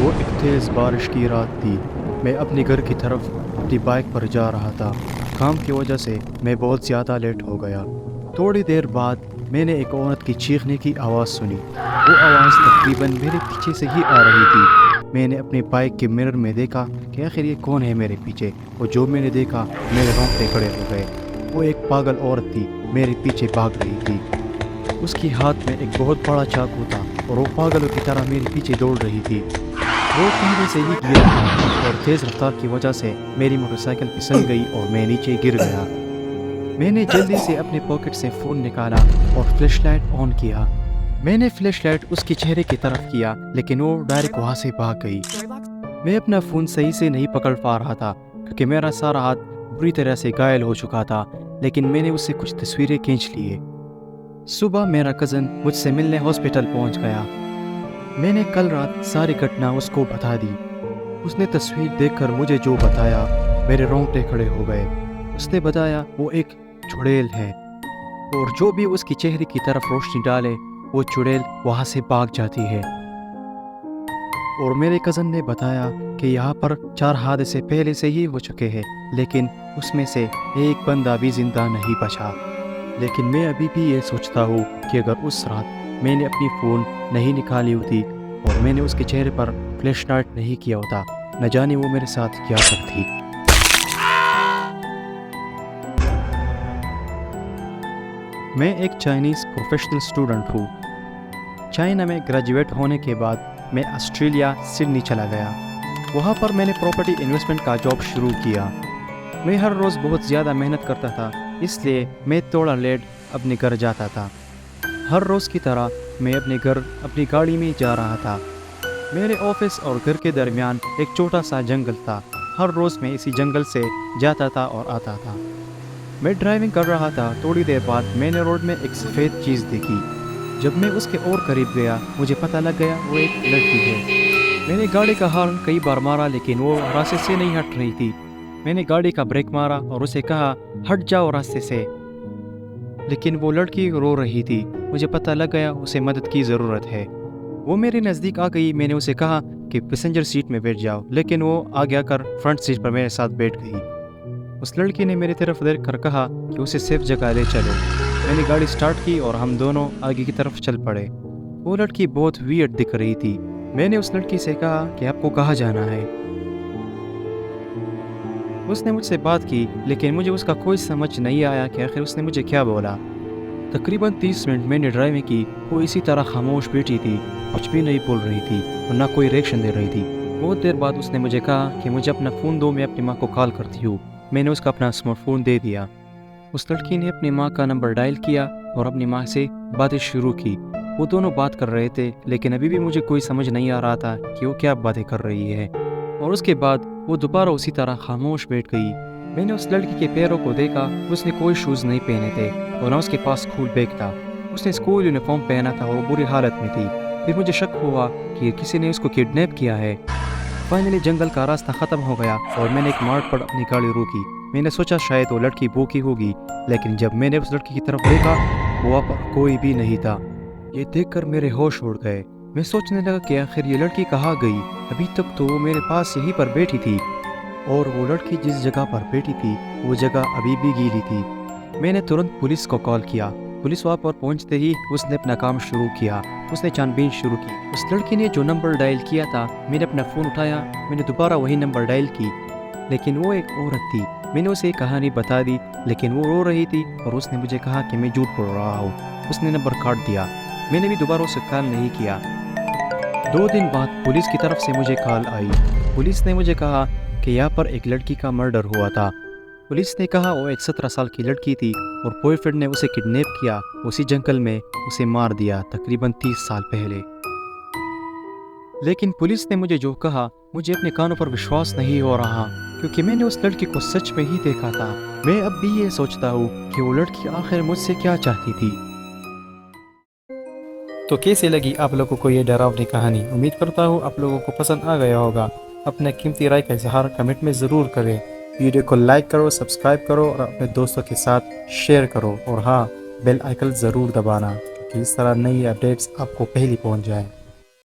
وہ ایک تیز بارش کی رات تھی۔ میں اپنے گھر کی طرف اپنی بائک پر جا رہا تھا۔ کام کی وجہ سے میں بہت زیادہ لیٹ ہو گیا۔ تھوڑی دیر بعد میں نے ایک عورت کی چیخنے کی آواز سنی۔ وہ آواز تقریباً میرے پیچھے سے ہی آ رہی تھی۔ میں نے اپنے بائک کے مرر میں دیکھا کہ آخر یہ کون ہے میرے پیچھے، اور جو میں نے دیکھا میرے رونگٹے کھڑے ہو گئے۔ وہ ایک پاگل عورت تھی، میرے پیچھے بھاگ رہی تھی۔ اس کی ہاتھ میں ایک بہت بڑا چاقو تھا اور وہ پاگلوں کی طرح میرے پیچھے دوڑ رہی تھی۔ وہ پہلے سے ہی گرا تھا اور تیز رفتار کی وجہ سے میری موٹر سائیکل پھسل گئی اور میں نیچے گر گیا۔ میں نے جلدی سے اپنے پاکٹ سے فون نکالا اور فلیش لائٹ آن کیا۔ میں نے فلیش لائٹ اس کے چہرے کی طرف کیا، لیکن وہ ڈائریکٹ وہاں سے بھاگ گئی۔ میں اپنا فون صحیح سے نہیں پکڑ پا رہا تھا کیونکہ میرا سارا ہاتھ بری طرح سے گھائل ہو چکا تھا، لیکن میں نے اس سے کچھ تصویریں کھینچ لیے۔ صبح میرا کزن مجھ سے ملنے ہاسپٹل پہنچ گیا۔ میں نے کل رات ساری گھٹنا اس کو بتا دی۔ اس نے تصویر دیکھ کر مجھے جو بتایا، میرے رونگٹے کھڑے ہو گئے۔ اس نے بتایا وہ ایک چڑیل ہے، اور جو بھی اس کی چہرے کی طرف روشنی ڈالے وہ چڑیل وہاں سے بھاگ جاتی ہے۔ اور میرے کزن نے بتایا کہ یہاں پر 4 حادثے پہلے سے ہی ہو چکے ہیں، لیکن اس میں سے ایک بندہ بھی زندہ نہیں بچا۔ لیکن میں ابھی بھی یہ سوچتا ہوں کہ اگر اس رات میں نے اپنی فون نہیں نکالی ہوتی اور میں نے اس کے چہرے پر فلیش لائٹ نہیں کیا ہوتا، نہ جانے وہ میرے ساتھ کیا کرتی۔ میں ایک چائنیز پروفیشنل اسٹوڈنٹ ہوں۔ چائنا میں گریجویٹ ہونے کے بعد میں آسٹریلیا سڈنی چلا گیا۔ وہاں پر میں نے پراپرٹی انویسٹمنٹ کا جاب شروع کیا۔ میں ہر روز بہت زیادہ محنت کرتا تھا، اس لیے میں تھوڑا لیٹ اپنے گھر جاتا تھا۔ ہر روز کی طرح میں اپنے گھر اپنی گاڑی میں جا رہا تھا۔ میرے آفس اور گھر کے درمیان ایک چھوٹا سا جنگل تھا۔ ہر روز میں اسی جنگل سے جاتا تھا اور آتا تھا۔ میں ڈرائیونگ کر رہا تھا، تھوڑی دیر بعد میں نے روڈ میں ایک سفید چیز دیکھی۔ جب میں اس کے اور قریب گیا مجھے پتہ لگ گیا وہ ایک لڑکی ہے۔ میں نے گاڑی کا ہارن کئی بار مارا لیکن وہ راستے سے نہیں ہٹ رہی تھی۔ میں نے گاڑی کا بریک مارا اور اسے کہا ہٹ جاؤ راستے سے، لیکن وہ لڑکی رو رہی تھی۔ مجھے پتہ لگ گیا اسے مدد کی ضرورت ہے۔ وہ میرے نزدیک آ گئی۔ میں نے اسے کہا کہ پیسنجر سیٹ میں بیٹھ جاؤ، لیکن وہ آگے آ کر فرنٹ سیٹ پر میرے ساتھ بیٹھ گئی۔ اس لڑکی نے میری طرف دیکھ کر کہا کہ اسے سیف جگہ لے چلو۔ میں نے گاڑی سٹارٹ کی اور ہم دونوں آگے کی طرف چل پڑے۔ وہ لڑکی بہت ویئرڈ دکھ رہی تھی۔ میں نے اس لڑکی سے کہا کہ آپ کو کہاں جانا ہے۔ اس نے مجھ سے بات کی، لیکن مجھے اس کا کوئی سمجھ نہیں آیا کہ آخر اس نے مجھے کیا بولا۔ تقریباً 30 منٹ میں نے ڈرائیونگ کی۔ وہ اسی طرح خاموش بیٹھی تھی، کچھ بھی نہیں بول رہی تھی اور نہ کوئی ریئیکشن دے رہی تھی۔ بہت دیر بعد اس نے مجھے کہا کہ مجھے اپنا فون دو، میں اپنی ماں کو کال کرتی ہوں۔ میں نے اس کو اپنا اسمارٹ فون دے دیا۔ اس لڑکی نے اپنی ماں کا نمبر ڈائل کیا اور اپنی ماں سے باتیں شروع کی۔ وہ دونوں بات کر رہے تھے، لیکن ابھی بھی مجھے کوئی سمجھ نہیں آ رہا تھا کہ وہ کیا باتیں کر رہی ہے۔ اور اس کے بعد وہ دوبارہ اسی طرح خاموش بیٹھ گئی۔ میں نے اس لڑکی کے پیروں کو دیکھا، اس نے کوئی شوز نہیں پہنے تھے اور نہ اس کے پاس اسکول بیگ تھا۔ اس نے اسکول یونیفارم پہنا تھا اور وہ بری حالت میں تھی۔ پھر مجھے شک ہوا کہ کسی نے اس کو کڈنیپ کیا ہے۔ فائنلی جنگل کا راستہ ختم ہو گیا اور میں نے ایک مارٹ پر اپنی گاڑی روکی۔ میں نے سوچا شاید وہ لڑکی بھوکی ہوگی، لیکن جب میں نے اس لڑکی کی طرف دیکھا وہاں پر کوئی بھی نہیں تھا۔ یہ دیکھ کر میرے ہوش اڑ گئے۔ میں سوچنے لگا کہ آخر یہ لڑکی کہاں گئی۔ ابھی تک تو وہ میرے پاس یہیں پر بیٹھی تھی، اور وہ لڑکی جس جگہ پر بیٹھی تھی وہ جگہ ابھی بھی گیلی تھی۔ میں نے ترنت پولیس کو کال کیا۔ پولیس وہاں پر پہنچتے ہی اس نے اپنا کام شروع کیا۔ اس نے چھان بین شروع کی۔ اس لڑکی نے جو نمبر ڈائل کیا تھا، میں نے اپنا فون اٹھایا، میں نے دوبارہ وہی نمبر ڈائل کی، لیکن وہ ایک عورت تھی۔ میں نے اسے کہانی بتا دی، لیکن وہ رو رہی تھی اور اس نے مجھے کہا کہ میں جھوٹ بول رہا ہوں۔ اس نے نمبر کاٹ دیا۔ میں نے بھی دوبارہ اسے کال نہیں کیا۔ 2 دن بعد پولیس کی طرف سے مجھے کال آئی۔ پولیس نے مجھے کہا کہ یہاں پر ایک لڑکی کا مرڈر ہوا تھا۔ پولیس نے کہا وہ ایک 17 سال کی لڑکی تھی اور بوائے فرینڈ نے اسے کڈنیپ کیا، اسی جنگل میں اسے مار دیا تقریباً 30 سال پہلے۔ لیکن پولیس نے مجھے جو کہا مجھے اپنے کانوں پر وشواس نہیں ہو رہا، کیونکہ میں نے اس لڑکی کو سچ میں ہی دیکھا تھا۔ میں اب بھی یہ سوچتا ہوں کہ وہ لڑکی آخر مجھ سے کیا چاہتی تھی۔ تو کیسے لگی آپ لوگوں کو یہ ڈراؤنی کہانی؟ امید کرتا ہوں آپ لوگوں کو پسند آ گیا ہوگا۔ اپنے قیمتی رائے کا اظہار کمنٹ میں ضرور کریں۔ ویڈیو کو لائک کرو، سبسکرائب کرو اور اپنے دوستوں کے ساتھ شیئر کرو، اور ہاں، بیل آئیکن ضرور دبانا کہ اس طرح نئی اپڈیٹس آپ کو پہلی پہنچ جائیں۔